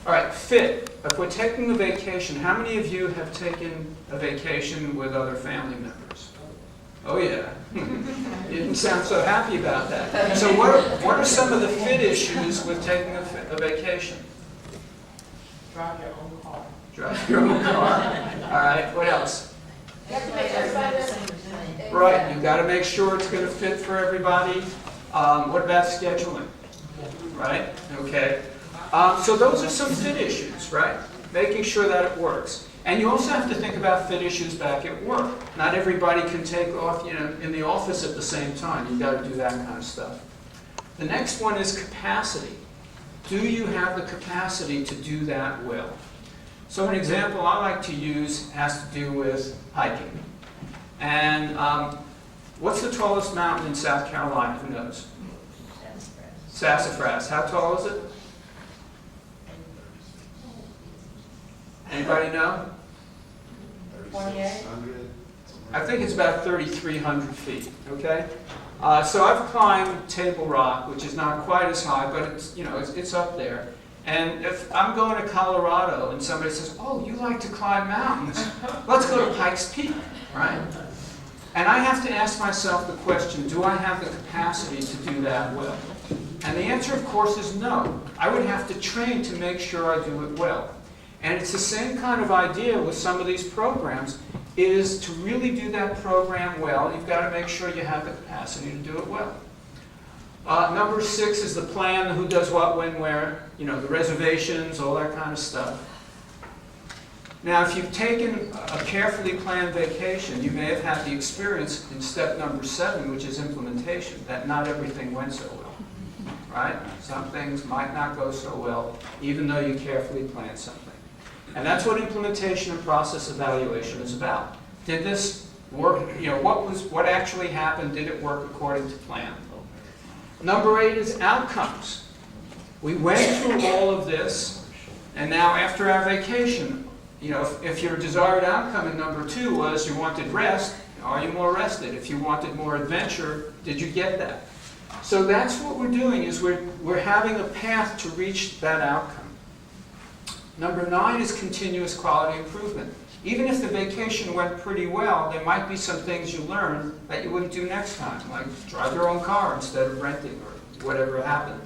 All right, fit. If we're taking a vacation, how many of you have taken a vacation with other family members? Oh yeah. You didn't sound so happy about that. So what are some of the fit issues with taking a vacation? Drive your own car. Drive your own car. All right, what else? You have to make everybody the same. Right, you've got to make sure it's going to fit for everybody. What about scheduling? Right, okay. So those are some fit issues, right? Making sure that it works. And you also have to think about fit issues back at work. Not everybody can take off, in the office at the same time. You've got to do that kind of stuff. The next one is capacity. Do you have the capacity to do that well? So an example I like to use has to do with hiking. And what's the tallest mountain in South Carolina? Who knows? Sassafras. How tall is it? Anybody know? 28. I think it's about 3,300 feet, okay? So I've climbed Table Rock, which is not quite as high, but it's up there. And if I'm going to Colorado and somebody says, oh, you like to climb mountains, let's go to Pikes Peak, right? And I have to ask myself the question, do I have the capacity to do that well? And the answer, of course, is no. I would have to train to make sure I do it well. And it's the same kind of idea with some of these programs, is to really do that program well, you've got to make sure you have the capacity to do it well. Number 6 is the plan, the who does what, when, where, the reservations, all that kind of stuff. Now, if you've taken a carefully planned vacation, you may have had the experience in step number 7, which is implementation, that not everything went so well, right? Some things might not go so well, even though you carefully planned something. And that's what implementation and process evaluation is about. Did this work? What actually happened? Did it work according to plan? Number 8 is outcomes. We went through all of this, and now after our vacation, if your desired outcome in number 2 was you wanted rest, are you more rested? If you wanted more adventure, did you get that? So that's what we're doing, is we're having a path to reach that outcome. Number 9 is continuous quality improvement. Even if the vacation went pretty well, there might be some things you learned that you wouldn't do next time, like drive your own car instead of renting or whatever happened.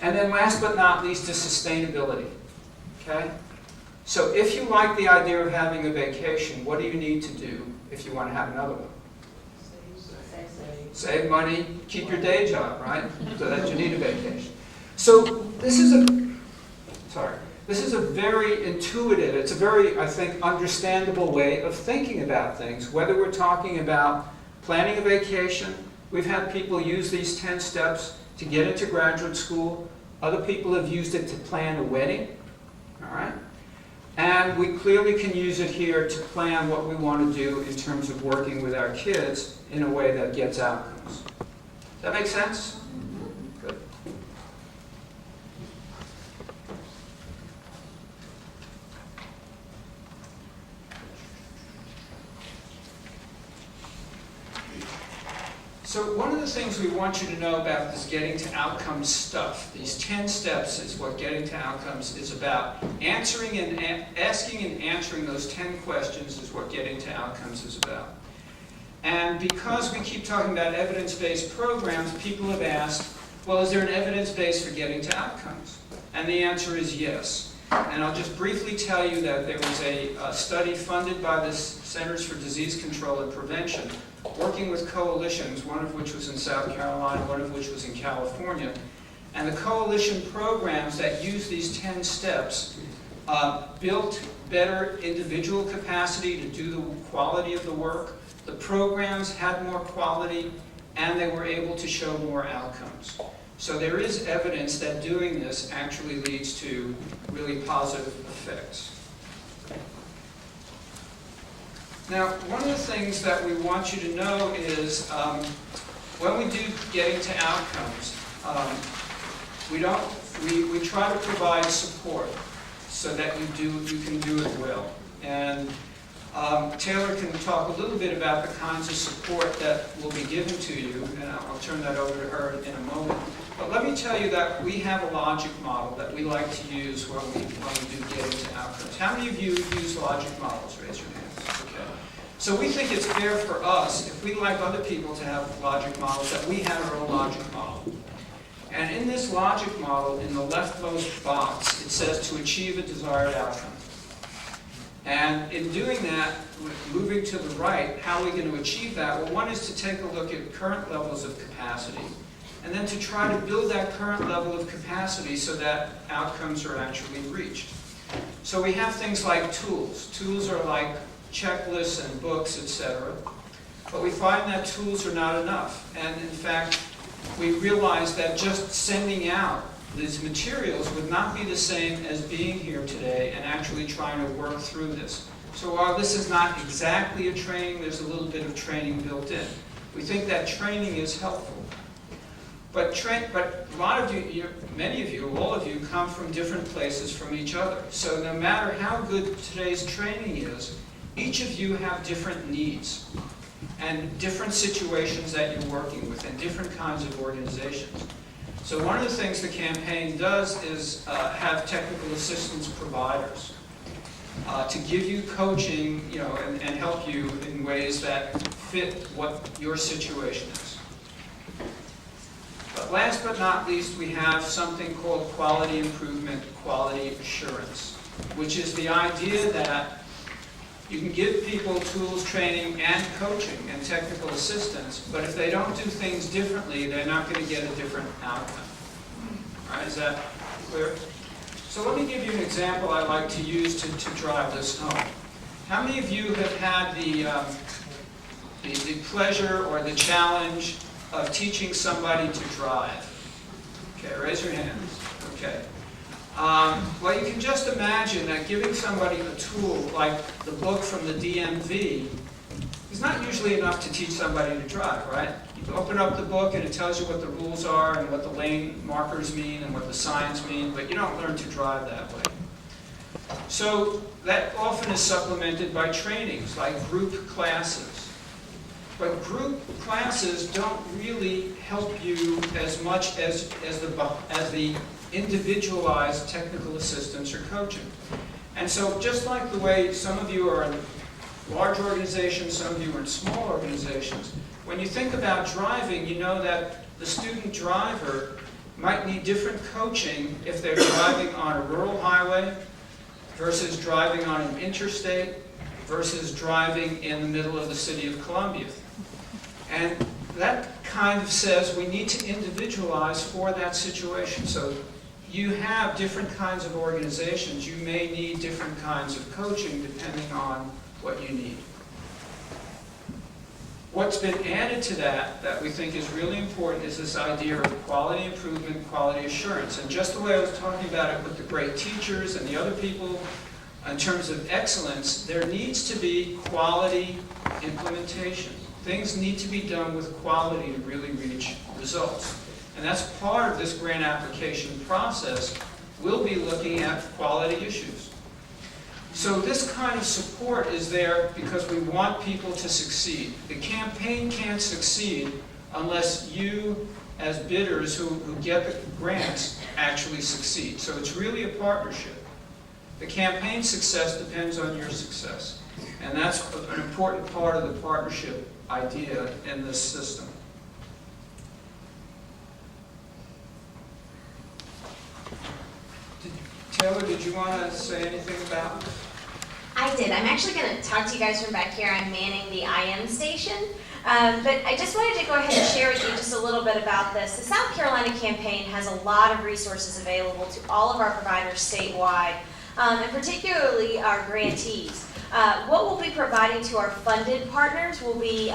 And then last but not least is sustainability. Okay? So if you like the idea of having a vacation, what do you need to do if you want to have another one? Save money, keep your day job, right? So that you need a vacation. So this is a very intuitive, it's a very, I think, understandable way of thinking about things. Whether we're talking about planning a vacation, we've had people use these 10 steps to get into graduate school. Other people have used it to plan a wedding, all right? And we clearly can use it here to plan what we want to do in terms of working with our kids in a way that gets outcomes. Does that make sense? Good. So one of the things we want you to know about this getting to outcomes stuff, these 10 steps is what getting to outcomes is about. Asking and answering those 10 questions is what getting to outcomes is about. And because we keep talking about evidence-based programs, people have asked, well, is there an evidence base for getting to outcomes? And the answer is yes. And I'll just briefly tell you that there was a study funded by the Centers for Disease Control and Prevention, working with coalitions, one of which was in South Carolina, one of which was in California. And the coalition programs that use these 10 steps built better individual capacity to do the quality of the work. The programs had more quality, and they were able to show more outcomes. So there is evidence that doing this actually leads to really positive effects. Now, one of the things that we want you to know is when we do getting to outcomes, we try to provide support so that you can do it well. And Taylor can talk a little bit about the kinds of support that will be given to you, and I'll turn that over to her in a moment. But let me tell you that we have a logic model that we like to use when we do get into outcomes. How many of you use logic models? Raise your hands. Okay. So we think it's fair for us, if we like other people to have logic models, that we have our own logic model. And in this logic model, in the leftmost box, it says to achieve a desired outcome. And in doing that, moving to the right, how are we going to achieve that? Well, one is to take a look at current levels of capacity, and then to try to build that current level of capacity so that outcomes are actually reached. So we have things like tools. Tools are like checklists and books, etc. But we find that tools are not enough. And in fact, we realize that just sending out these materials would not be the same as being here today and actually trying to work through this. So while this is not exactly a training, there's a little bit of training built in. We think that training is helpful. But a lot of you, many of you, all of you, come from different places from each other. So no matter how good today's training is, each of you have different needs and different situations that you're working with and different kinds of organizations. So one of the things the campaign does is have technical assistance providers to give you coaching, and help you in ways that fit what your situation is. But last but not least, we have something called quality improvement, quality assurance, which is the idea that you can give people tools, training, and coaching and technical assistance, but if they don't do things differently, they're not going to get a different outcome. All right, is that clear? So let me give you an example I like to use to drive this home. How many of you have had the pleasure or the challenge of teaching somebody to drive? Okay, raise your hands. Okay. Well, you can just imagine that giving somebody a tool like the book from the DMV is not usually enough to teach somebody to drive, right? You open up the book and it tells you what the rules are and what the lane markers mean and what the signs mean, but you don't learn to drive that way. So that often is supplemented by trainings like group classes. But group classes don't really help you as much as the individualized technical assistance or coaching. And so just like the way some of you are in large organizations, some of you are in small organizations, when you think about driving, you know that the student driver might need different coaching if they're driving on a rural highway versus driving on an interstate versus driving in the middle of the city of Columbia. And that kind of says we need to individualize for that situation. So you have different kinds of organizations. You may need different kinds of coaching depending on what you need. What's been added to that we think is really important is this idea of quality improvement, quality assurance. And just the way I was talking about it with the great teachers and the other people in terms of excellence, there needs to be quality implementation. Things need to be done with quality to really reach results. And that's part of this grant application process. We'll be looking at quality issues. So this kind of support is there because we want people to succeed. The campaign can't succeed unless you, as bidders who get the grants, actually succeed. So it's really a partnership. The campaign success depends on your success. And that's an important part of the partnership idea in this system. Taylor, did you want to say anything about this? I did. I'm actually going to talk to you guys from back here. I'm manning the IM station. But I just wanted to go ahead and share with you just a little bit about this. The South Carolina campaign has a lot of resources available to all of our providers statewide, and particularly our grantees. What we'll be providing to our funded partners will be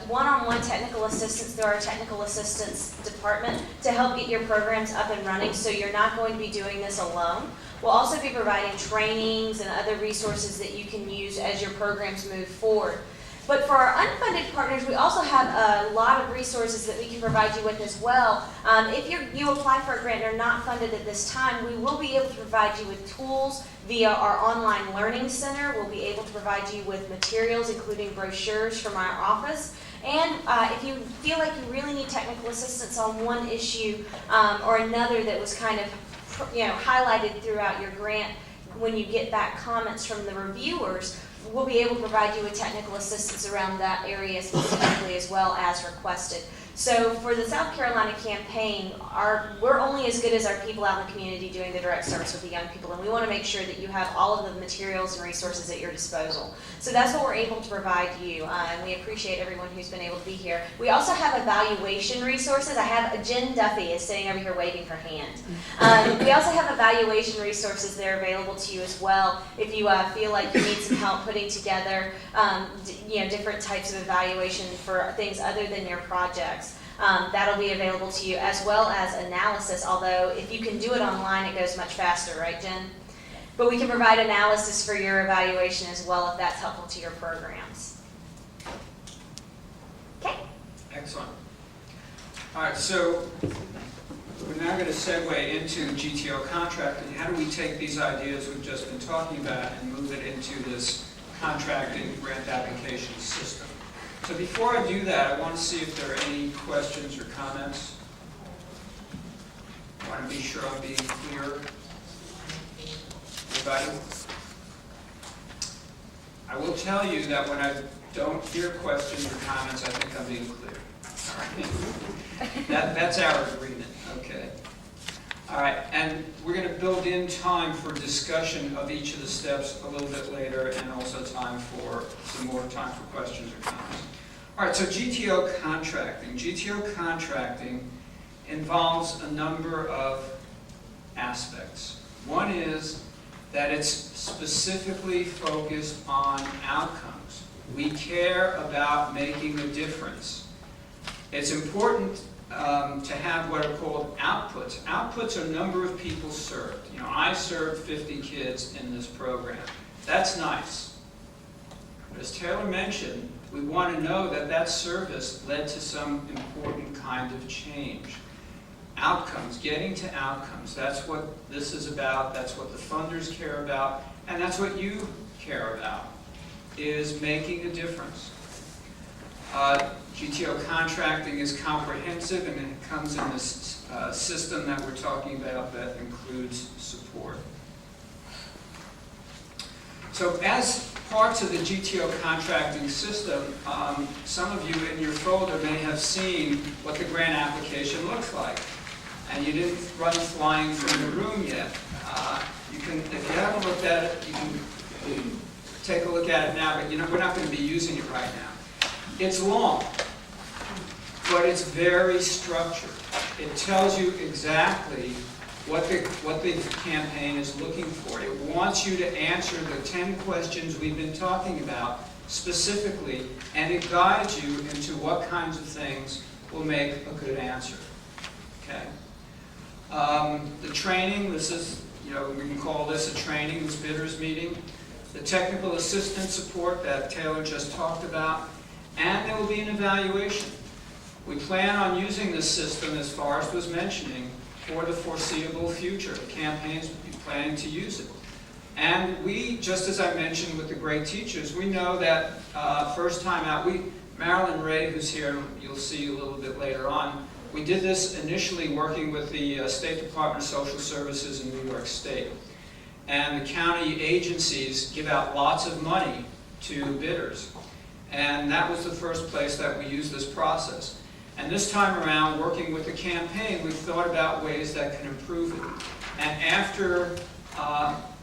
one-on-one technical assistance through our technical assistance department to help get your programs up and running, so you're not going to be doing this alone. We'll also be providing trainings and other resources that you can use as your programs move forward. But for our unfunded partners, we also have a lot of resources that we can provide you with as well. If you apply for a grant and are not funded at this time, we will be able to provide you with tools via our online learning center. We'll be able to provide you with materials, including brochures from our office. And if you feel like you really need technical assistance on one issue or another that was kind of highlighted throughout your grant, when you get back comments from the reviewers, we'll be able to provide you with technical assistance around that area specifically as well as requested. So for the South Carolina campaign, we're only as good as our people out in the community doing the direct service with the young people, and we want to make sure that you have all of the materials and resources at your disposal. So that's what we're able to provide you, and we appreciate everyone who's been able to be here. We also have evaluation resources. I have Jen Duffy is sitting over here waving her hand. We also have evaluation resources that are available to you as well if you feel like you need some help putting together different types of evaluation for things other than your projects. That'll be available to you, as well as analysis, although if you can do it online, it goes much faster, right, Jen? But we can provide analysis for your evaluation as well if that's helpful to your programs. Okay? Excellent. All right, so we're now going to segue into GTO contracting. How do we take these ideas we've just been talking about and move it into this contracting grant application system? So before I do that, I want to see if there are any questions or comments. I want to be sure I'm being clear. Anybody? I will tell you that when I don't hear questions or comments, I think I'm being clear. All right. That's our agreement. Okay. All right, and we're going to build in time for discussion of each of the steps a little bit later, and also some more time for questions or comments. All right, so GTO contracting. GTO contracting involves a number of aspects. One is that it's specifically focused on outcomes. We care about making a difference. It's important to have what are called outputs. Outputs are number of people served. I served 50 kids in this program. That's nice. But as Taylor mentioned, we want to know that that service led to some important kind of change. Outcomes, getting to outcomes, that's what this is about, that's what the funders care about, and that's what you care about, is making a difference. GTO contracting is comprehensive, and it comes in this system that we're talking about that includes support. So as parts of the GTO contracting system, some of you in your folder may have seen what the grant application looks like. And you didn't run flying from the room yet. If you haven't looked at it, you can take a look at it now, but we're not going to be using it right now. It's long, but it's very structured. It tells you exactly what the campaign is looking for. It wants you to answer the 10 questions we've been talking about specifically, and it guides you into what kinds of things will make a good answer. Okay? The training, this is, we can call this a training, this bidders meeting. The technical assistance support that Taylor just talked about, and there will be an evaluation. We plan on using this system, as Forrest was mentioning, for the foreseeable future. The campaign's planning to use it. And we, just as I mentioned with the great teachers, we know that first time out, Marilyn Ray, who's here, you'll see a little bit later on, we did this initially working with the State Department of Social Services in New York State. And the county agencies give out lots of money to bidders. And that was the first place that we used this process. And this time around, working with the campaign, we've thought about ways that can improve it. And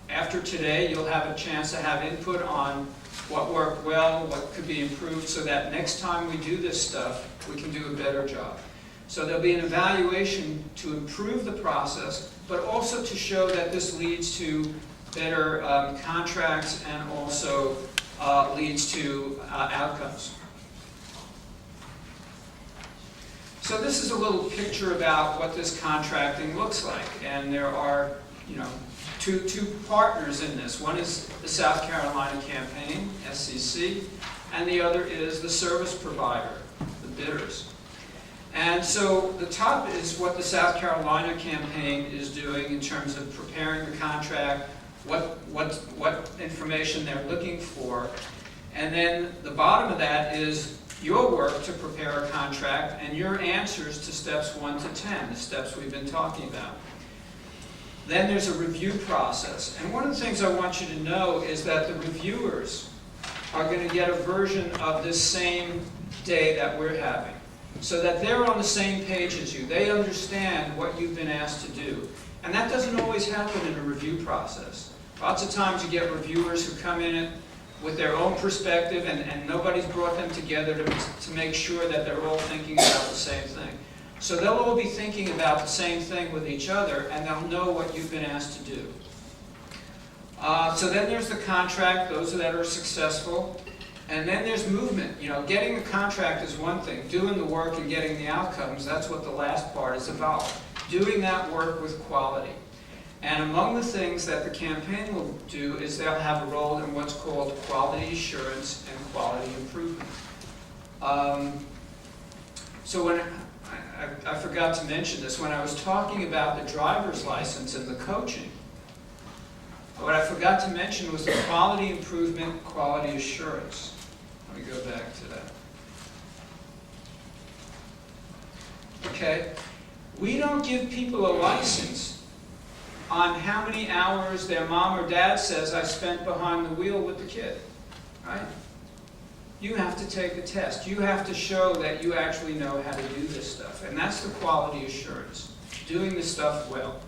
after today, you'll have a chance to have input on what worked well, what could be improved, so that next time we do this stuff, we can do a better job. So there'll be an evaluation to improve the process, but also to show that this leads to better contracts and also leads to outcomes. So this is a little picture about what this contracting looks like, and there are, two partners in this. One is the South Carolina campaign, SCC, and the other is the service provider, the bidders. And so the top is what the South Carolina campaign is doing in terms of preparing the contract, what information they're looking for. And then the bottom of that is your work to prepare a contract and your answers to steps 1 to 10, the steps we've been talking about. Then there's a review process. And one of the things I want you to know is that the reviewers are going to get a version of this same day that we're having, so that they're on the same page as you. They understand what you've been asked to do. And that doesn't always happen in a review process. Lots of times you get reviewers who come in with their own perspective, and nobody's brought them together to make sure that they're all thinking about the same thing. So they'll all be thinking about the same thing with each other, and they'll know what you've been asked to do. So then there's the contract, those that are successful. And then there's movement. You know, getting the contract is one thing. Doing the work and getting the outcomes, that's what the last part is about. Doing that work with quality. And among the things that the campaign will do is they'll have a role in what's called quality assurance and quality improvement. So when I forgot to mention this, when I was talking about the driver's license and the coaching, what I forgot to mention was the quality improvement, quality assurance. Let me go back to that. Okay, we don't give people a license on how many hours their mom or dad says I spent behind the wheel with the kid, right? You have to take a test. You have to show that you actually know how to do this stuff. And that's the quality assurance, doing the stuff well.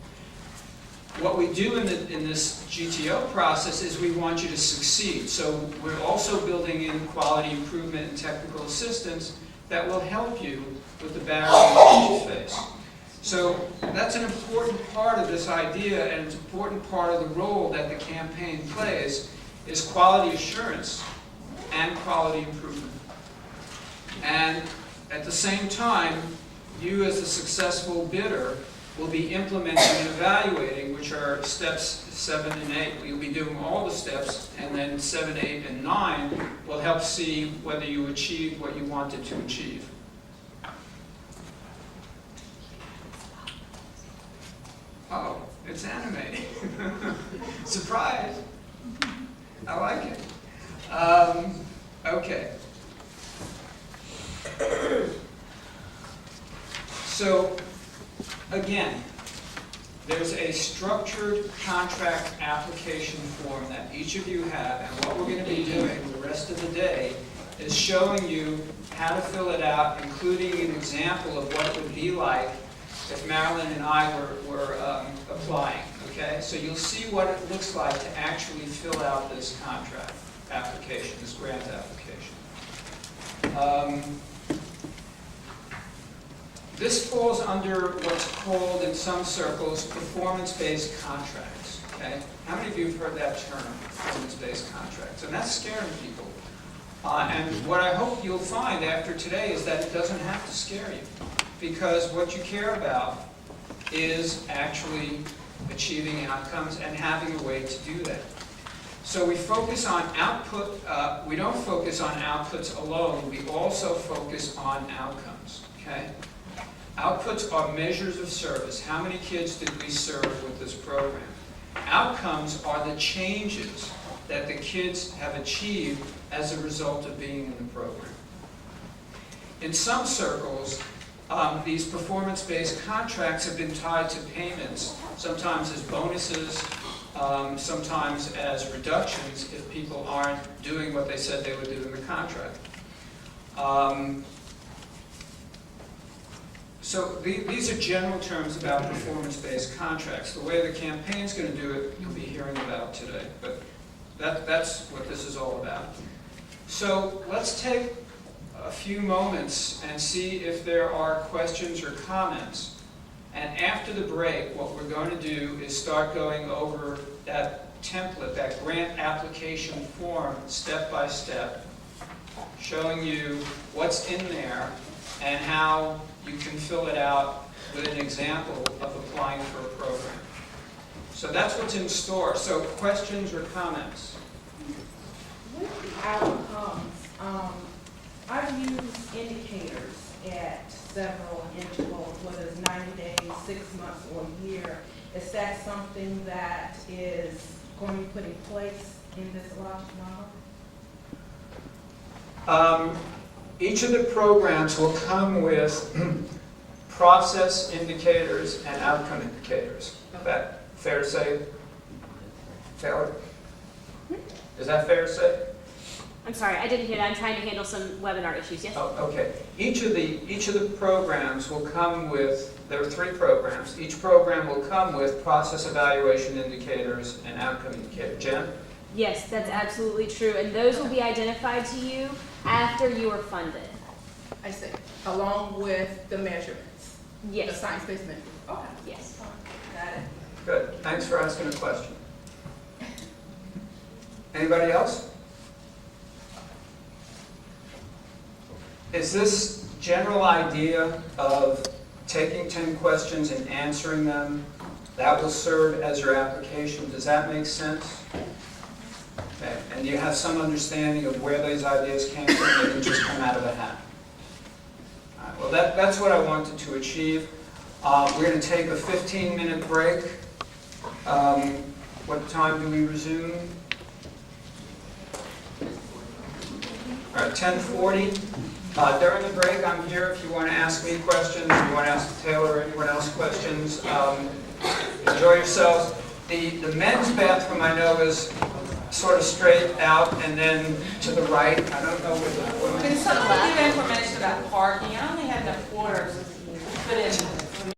What we do in this GTO process is we want you to succeed. So we're also building in quality improvement and technical assistance that will help you with the barriers that you face. So that's an important part of this idea, and it's an important part of the role that the campaign plays, is quality assurance and quality improvement. And at the same time, you as a successful bidder will be implementing and evaluating, which are steps 7 and 8. We'll be doing all the steps, and then 7, 8, and 9 will help see whether you achieved what you wanted to achieve. Oh, it's animating. Surprise! I like it. Okay. So, again, there's a structured contract application form that each of you have, and what we're going to be doing the rest of the day is showing you how to fill it out, including an example of what it would be like if Marilyn and I were applying. Okay? So you'll see what it looks like to actually fill out this contract application, this grant application. This falls under what's called, in some circles, performance-based contracts. Okay? How many of you have heard that term, performance-based contracts? And that's scaring people. And what I hope you'll find after today is that it doesn't have to scare you, because what you care about is actually achieving outcomes and having a way to do that. So we focus on output. We don't focus on outputs alone. We also focus on outcomes. Okay? Outputs are measures of service. How many kids did we serve with this program? Outcomes are the changes that the kids have achieved as a result of being in the program. In some circles, these performance-based contracts have been tied to payments, sometimes as bonuses, sometimes as reductions if people aren't doing what they said they would do in the contract. So these are general terms about performance-based contracts. The way the campaign's going to do it, you'll be hearing about today. But that's what this is all about. So let's take a few moments and see if there are questions or comments. And after the break, what we're going to do is start going over that template, that grant application form, step by step, showing you what's in there and how you can fill it out with an example of applying for a program. So that's what's in store. So questions or comments? With the outcomes, I've used indicators at several intervals, whether it's 90 days, 6 months, or a year. Is that something that is going to be put in place in this logic model? Each of the programs will come with process indicators and outcome indicators. Is that fair to say? Taylor? Is that fair to say? I'm sorry, I didn't hear that. I'm trying to handle some webinar issues. Yes? Oh, okay. Each of the programs will come with, there are 3 programs. Each program will come with process evaluation indicators and outcome indicators. Jen? Yes, that's absolutely true. And those will be identified to you after you are funded. I see, along with the measurements, the Yes. science-based measurements. Okay. Yes. Got it. Good. Thanks for asking a question. Anybody else? Is this general idea of taking 10 questions and answering them, that will serve as your application, does that make sense? Okay. And do you have some understanding of where those ideas came from? They didn't just come out of a hat. All right, well, that's what I wanted to achieve. We're going to take a 15-minute break. What time do we resume? All right, 10:40. During the break, I'm here if you want to ask me questions, if you want to ask Taylor or anyone else questions. Enjoy yourselves. The men's bathroom, I know, is sort of straight out and then to the right. I don't know where the Can someone give information about parking? I only have enough quarters to put in